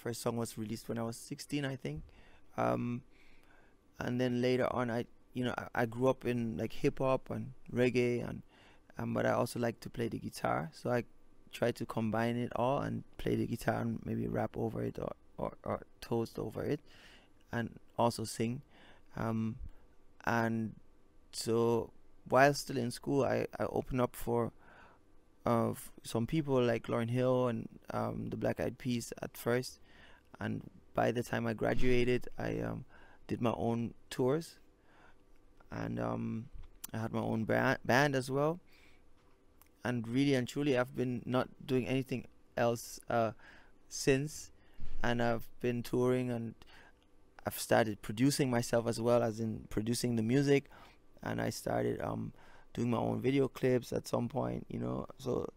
first song was released when I was 16, I think. And then later on, I grew up in like hip hop and reggae, and but I also like to play the guitar, so I try to combine it all and play the guitar and maybe rap over it, or toast over it, and also sing. And so while still in school, I opened up for some people like Lauryn Hill and the Black Eyed Peas at first, and by the time I graduated, I did my own tours, and I had my own band as well. And really and truly, I've been not doing anything else since, and I've been touring, and I've started producing myself as well, as in producing the music, and I started doing my own video clips at some point, you know. So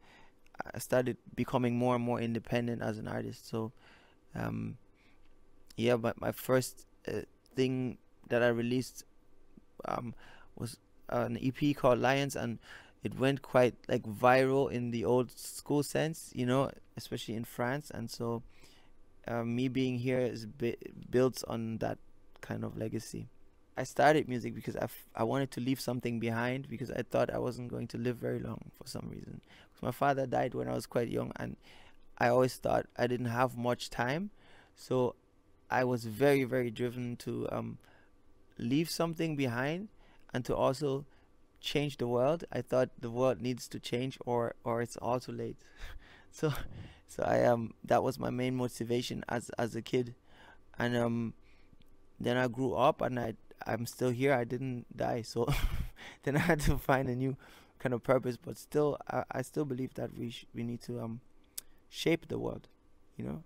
I started becoming more and more independent as an artist. So yeah, but my first thing that I released was an EP called Lions, and it went quite like viral in the old school sense, you know, especially in France. And so me being here is builds on that kind of legacy. I started music because I wanted to leave something behind, because I thought I wasn't going to live very long for some reason. My father died when I was quite young, and I always thought I didn't have much time. So I was very, very driven to leave something behind, and to also change the world. I thought the world needs to change, or it's all too late. so I that was my main motivation as a kid. And then I grew up, and I'm still here. I didn't die, so then I had to find a new kind of purpose. But still, I still believe that we need to shape the world, you know.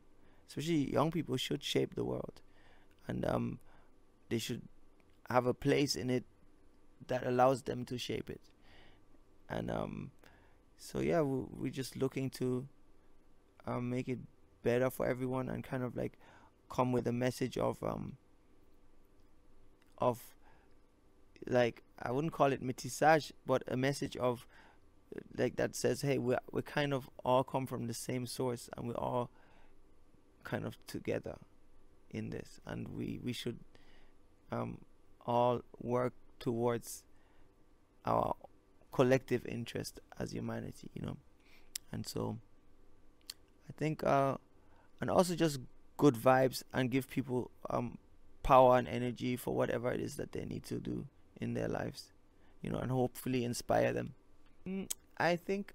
Especially young people should shape the world, and they should have a place in it that allows them to shape it. And so yeah, we're just looking to make it better for everyone, and kind of like come with a message of like, I wouldn't call it métissage, but a message of like that says, hey, we kind of all come from the same source, and we're all kind of together in this, and we should all work towards our collective interest as humanity, you know. And so I think and also just good vibes, and give people power and energy for whatever it is that they need to do in their lives, you know, and hopefully inspire them. I think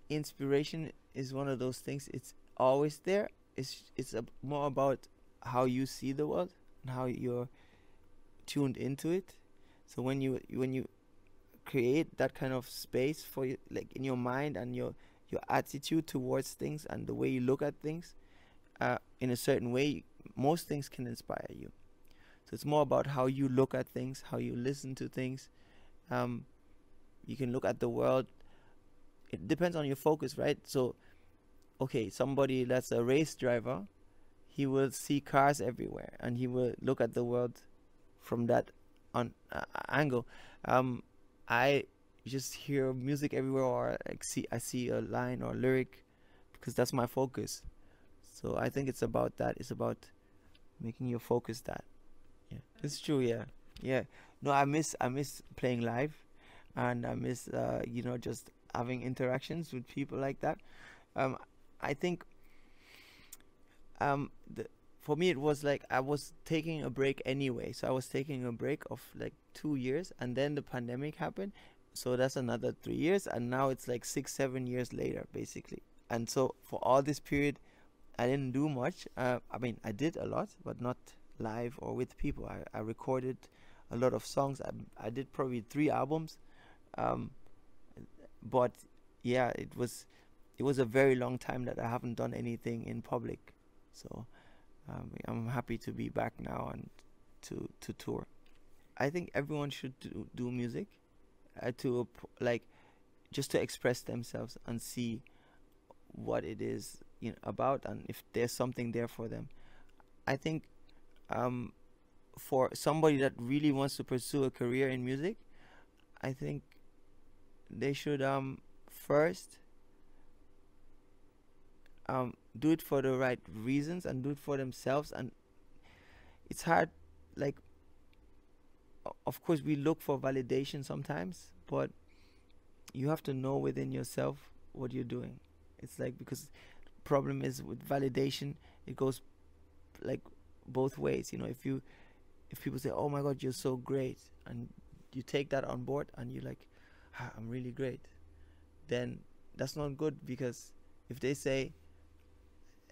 inspiration is one of those things. It's always there. It's more about how you see the world and how you're tuned into it. So when you create that kind of space for you, like in your mind, and your attitude towards things, and the way you look at things in a certain way, most things can inspire you. So it's more about how you look at things, how you listen to things. You can look at the world. It depends on your focus, right? So okay, somebody that's a race driver, he will see cars everywhere, and he will look at the world from that angle. I just hear music everywhere, or I see a line or lyric, because that's my focus. So I think it's about that. It's about making your focus that. Yeah, it's true. Yeah. No, I miss playing live, and I miss you know, just having interactions with people like that. I think for me it was like I was taking a break anyway. So I was taking a break of like 2 years, and then the pandemic happened. So that's another 3 years, and now it's like 6-7 years later, basically. And so for all this period, I didn't do much. I mean, I did a lot, but not live or with people. I recorded a lot of songs. I did probably 3 albums. But yeah, it was a very long time that I haven't done anything in public. So I'm happy to be back now and to tour. I think everyone should do music to like just to express themselves and see what it is, you know, about, and if there's something there for them. I think for somebody that really wants to pursue a career in music, I think they should first do it for the right reasons and do it for themselves. And it's hard, like, of course we look for validation sometimes, but you have to know within yourself what you're doing. It's like, because problem is with validation, it goes like both ways. You know, if people say, oh my god, you're so great, and you take that on board and you're like, I'm really great, then that's not good. Because if they say,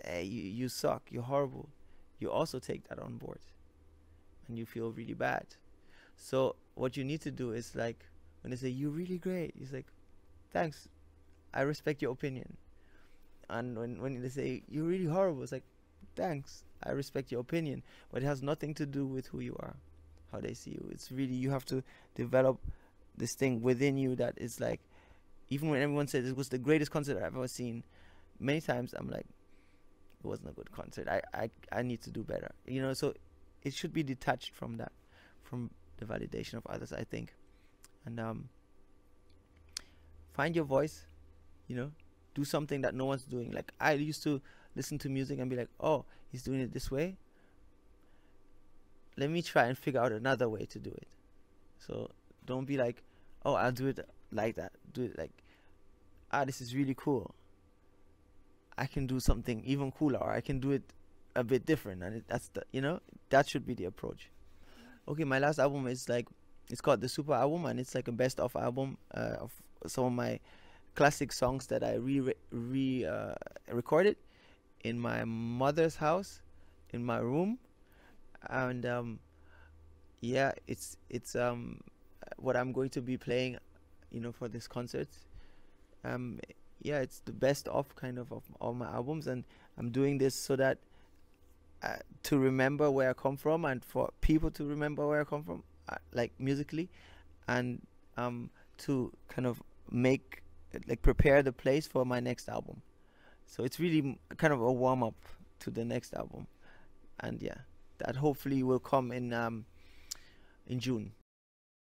hey, you suck, you're horrible, you also take that on board and you feel really bad. So what you need to do is, like, when they say you're really great, it's like, thanks, I respect your opinion. And when they say you're really horrible, it's like, thanks, I respect your opinion. But it has nothing to do with who you are, how they see you. It's really, you have to develop this thing within you that is like, even when everyone says it was the greatest concert I've ever seen, many times I'm like, it wasn't a good concert. I need to do better. You know, so it should be detached from that, from the validation of others, I think. And find your voice, you know, do something that no one's doing. Like, I used to listen to music and be like, oh, he's doing it this way, let me try and figure out another way to do it. So don't be like, oh, I'll do it like that. Do it like, this is really cool, I can do something even cooler, or I can do it a bit different. And that's the, you know, that should be the approach. Okay, my last album is like, it's called the Super Album, and it's like a best of album of some of my classic songs that I recorded in my mother's house, in my room. And yeah, it's what I'm going to be playing, you know, for this concert. Yeah, it's the best of kind of all my albums, and I'm doing this so that to remember where I come from, and for people to remember where I come from, like musically, and to kind of make, like, prepare the place for my next album. So it's really kind of a warm up to the next album, and yeah, that hopefully will come in June.